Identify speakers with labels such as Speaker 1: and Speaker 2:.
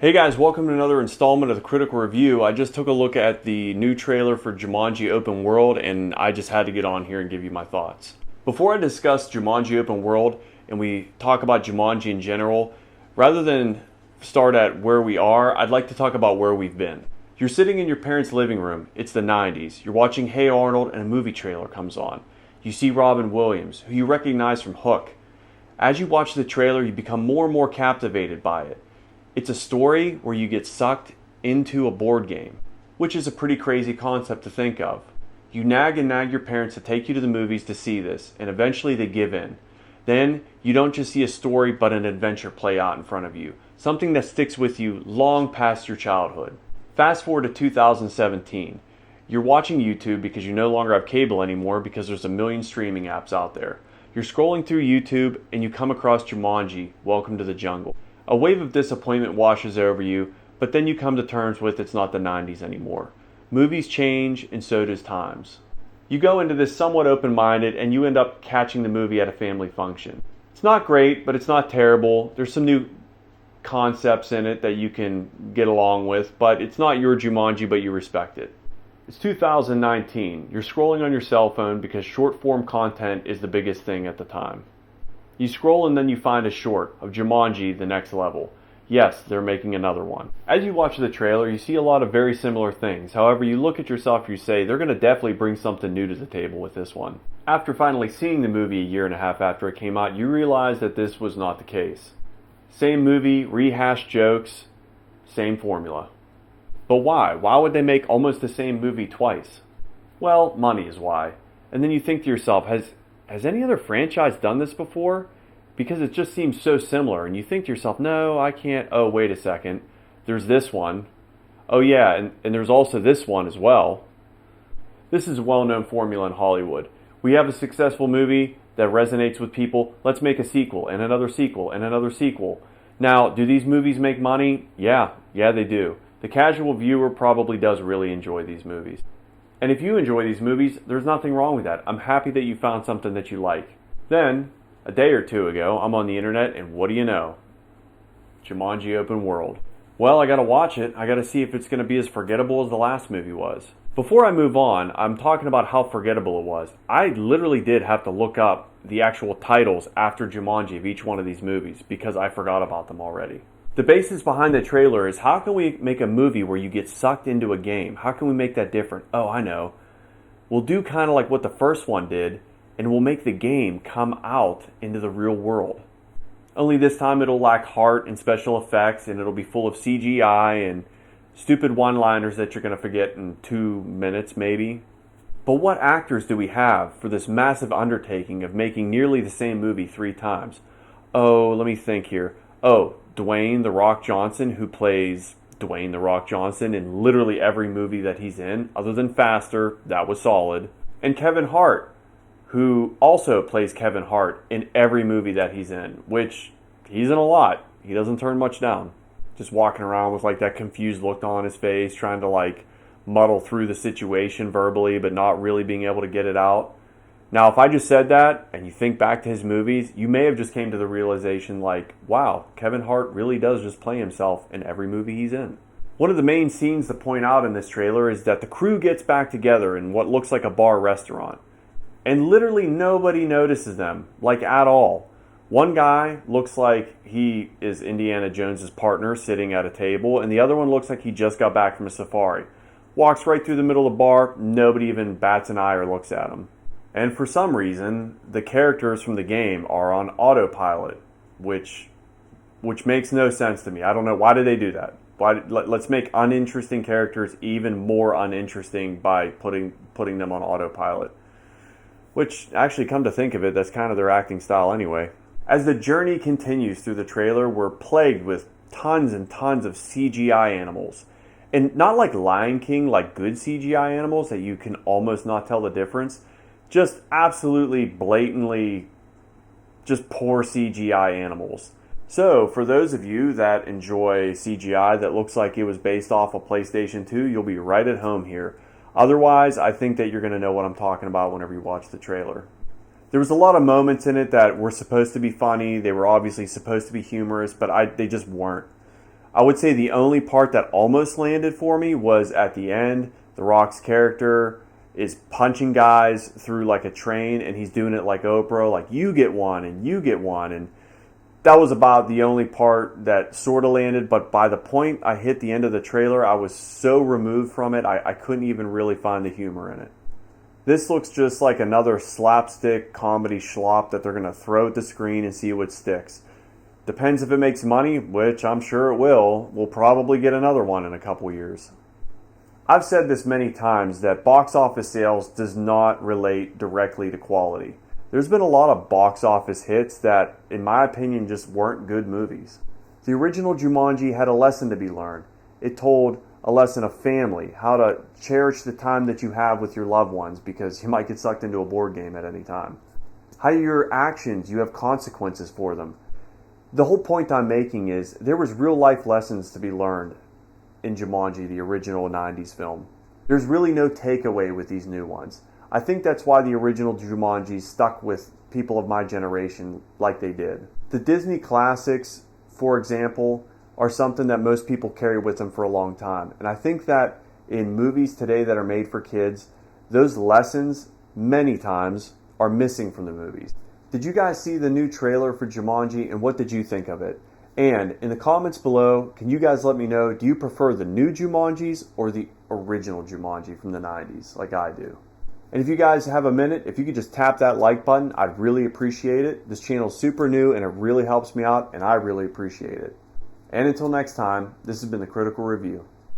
Speaker 1: Hey guys, welcome to another installment of the Critical Review. I just took a look at the new trailer for Jumanji Open World and I just had to get on here and give you my thoughts. Before I discuss Jumanji Open World and we talk about Jumanji in general, rather than start at where we are, I'd like to talk about where we've been. You're sitting in your parents' living room. It's the 90s. You're watching Hey Arnold and a movie trailer comes on. You see Robin Williams, who you recognize from Hook. As you watch the trailer, you become more and more captivated by it. It's a story where you get sucked into a board game, which is a pretty crazy concept to think of. You nag and nag your parents to take you to the movies to see this, and eventually they give in. Then you don't just see a story but an adventure play out in front of you, something that sticks with you long past your childhood. Fast forward to 2017. You're watching YouTube because you no longer have cable anymore because there's a million streaming apps out there. You're scrolling through YouTube and you come across Jumanji, Welcome to the Jungle. A wave of disappointment washes over you, but then you come to terms with it's not the 90s anymore. Movies change, and so does times. You go into this somewhat open-minded, and you end up catching the movie at a family function. It's not great, but it's not terrible. There's some new concepts in it that you can get along with, but it's not your Jumanji, but you respect it. It's 2019. You're scrolling on your cell phone because short-form content is the biggest thing at the time. You scroll and then you find a short of Jumanji The Next Level. Yes, they're making another one. As you watch the trailer, you see a lot of very similar things. However, you look at yourself and you say, they're going to definitely bring something new to the table with this one. After finally seeing the movie a year and a half after it came out, you realize that this was not the case. Same movie, rehashed jokes, same formula. But why? Why would they make almost the same movie twice? Well, money is why. And then you think to yourself, has any other franchise done this before? Because it just seems so similar. And you think to yourself, no, I can't. Oh, wait a second. There's this one. Oh, yeah, and there's also this one as well. This is a well-known formula in Hollywood. We have a successful movie that resonates with people. Let's make a sequel and another sequel and another sequel. Now, do these movies make money? Yeah, they do. The casual viewer probably does really enjoy these movies. And if you enjoy these movies, there's nothing wrong with that. I'm happy that you found something that you like. Then, a day or two ago, I'm on the internet, and what do you know? Jumanji Open World. Well, I gotta watch it. I gotta see if it's gonna be as forgettable as the last movie was. Before I move on, I'm talking about how forgettable it was. I literally did have to look up the actual titles after Jumanji of each one of these movies because I forgot about them already. The basis behind the trailer is how can we make a movie where you get sucked into a game? How can we make that different? Oh, I know. We'll do kind of like what the first one did, and we'll make the game come out into the real world. Only this time it'll lack heart and special effects, and it'll be full of CGI and stupid one-liners that you're going to forget in 2 minutes maybe. But what actors do we have for this massive undertaking of making nearly the same movie 3 times? Oh, let me think here. Oh, Dwayne "The Rock" Johnson, who plays Dwayne "The Rock" Johnson in literally every movie that he's in, other than Faster, that was solid. And Kevin Hart, who also plays Kevin Hart in every movie that he's in, which he's in a lot. He doesn't turn much down. Just walking around with like that confused look on his face, trying to like muddle through the situation verbally, but not really being able to get it out. Now, if I just said that and you think back to his movies, you may have just came to the realization like, wow, Kevin Hart really does just play himself in every movie he's in. One of the main scenes to point out in this trailer is that the crew gets back together in what looks like a bar restaurant. And literally nobody notices them, like at all. One guy looks like he is Indiana Jones's partner sitting at a table, and the other one looks like he just got back from a safari. Walks right through the middle of the bar, nobody even bats an eye or looks at him. And for some reason, the characters from the game are on autopilot, which makes no sense to me. I don't know, why did they do that? Let's make uninteresting characters even more uninteresting by putting them on autopilot. Which, actually, come to think of it, that's kind of their acting style anyway. As the journey continues through the trailer, we're plagued with tons and tons of CGI animals. And not like Lion King, like good CGI animals that you can almost not tell the difference. Just absolutely blatantly just poor CGI animals. So for those of you that enjoy CGI that looks like it was based off of PlayStation 2, you'll be right at home here. Otherwise, I think that you're going to know what I'm talking about whenever you watch the trailer. There was a lot of moments in it that were supposed to be funny. They were obviously supposed to be humorous, but they just weren't. I would say the only part that almost landed for me was at the end. The Rock's character is punching guys through like a train, and he's doing it like Oprah, like you get one and you get one. And that was about the only part that sort of landed. But by the point I hit the end of the trailer, I was so removed from it, I couldn't even really find the humor in it. This looks just like another slapstick comedy schlop that they're going to throw at the screen and see what sticks. Depends if it makes money, which I'm sure it will. We'll probably get another one in a couple years. I've said this many times that box office sales does not relate directly to quality. There's been a lot of box office hits that, in my opinion, just weren't good movies. The original Jumanji had a lesson to be learned. It told a lesson of family, how to cherish the time that you have with your loved ones because you might get sucked into a board game at any time. How your actions, you have consequences for them. The whole point I'm making is there was real life lessons to be learned in Jumanji, the original 90s film. There's really no takeaway with these new ones. I think that's why the original Jumanji stuck with people of my generation like they did. The Disney classics, for example, are something that most people carry with them for a long time. And I think that in movies today that are made for kids, those lessons, many times, are missing from the movies. Did you guys see the new trailer for Jumanji, and what did you think of it? And in the comments below, can you guys let me know, do you prefer the new Jumanjis or the original Jumanji from the 90s like I do? And if you guys have a minute, if you could just tap that like button, I'd really appreciate it. This channel is super new and it really helps me out, and I really appreciate it. And until next time, this has been The Critical Review.